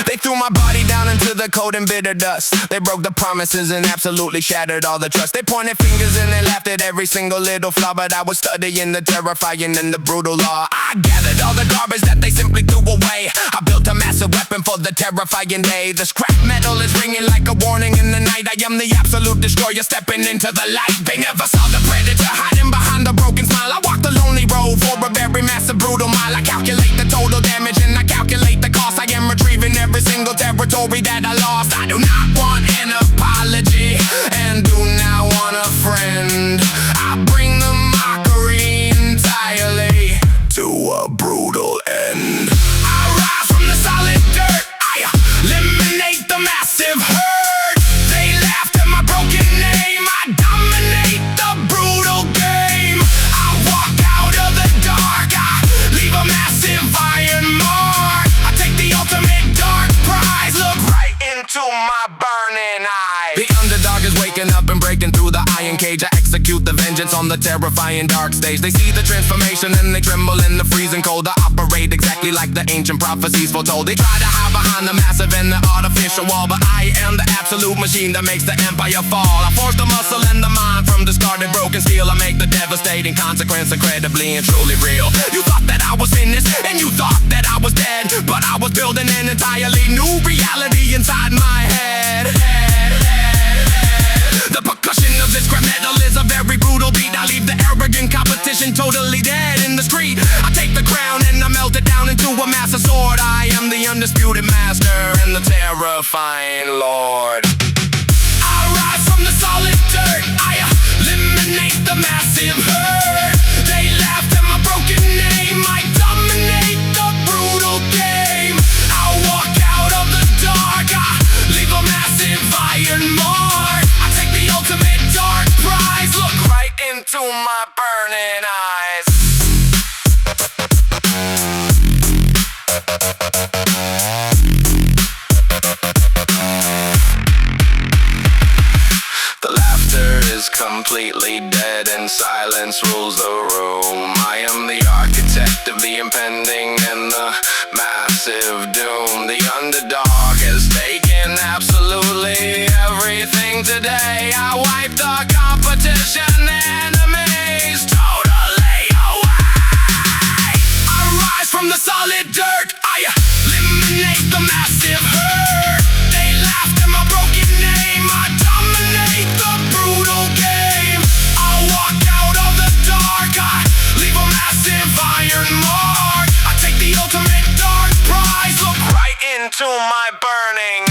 They threw my body down into the cold and bitter dust. They broke the promises and absolutely shattered all the trust. They pointed fingers and they laughed at every single little flaw, but I was studying the terrifying and the brutal law. I gathered all the garbage that they simply threw away. I built a massive weapon for the terrifying day. The scrap metal is ringing like a warning in the night. I am the absolute destroyer stepping into the light. They never saw the predator hiding behind a broken smile. I walk the lonely road for a very massive brutal mile. I calculate the total damage and I calculate the cost. I am retrieving every single territory that I lost. I do not want an apology and do not want a friend. I bring the mockery entirely to a brutal end. I rise from the solid dirt. I eliminate the massive herd. They laughed at my broken name. I dominate the brutal game. I walk out of the dark. I leave a massive iron mark. I take the ultimate dark prize. Look right into my burning eyes. The underdog is waking up and breaking through the iron cage. I execute the vengeance on the terrifying dark stage. They see the transformation and they tremble in the freezing cold. I operate exactly like the ancient prophecies foretold. They try to hide behind the massive and the artificial wall, but I am the absolute machine that makes the empire fall. I force the muscle and the mind from discarded broken steel. I make the devastating consequence incredibly and truly real. You thought that I was finished and you thought that I was dead, but I was building an entirely new reality inside my head. The percussion of this scrap metal is a very brutal beat. I leave the arrogant competition totally dead in the street. I take the crown and I melt it down into a massive sword. I am the undisputed master and the terrifying lord. I rise from the solid dirt. I eliminate the massive herd. They laughed at my broken name. I dominate the brutal game. I walk out of the dark. I leave a massive iron mark. Ultimate dark prize. Look right into my burning eyes. The laughter is completely dead and silence rules the room. I am the architect of the impending and the massive doom. The underdog has taken absolutely everything today. I wipe the competition enemies totally away. I rise from the solid dirt. I eliminate the massive herd. They laughed at my broken name. I dominate the brutal game. I walk out of the dark. I leave a massive iron mark. I take the ultimate dark prize. Look right into my burning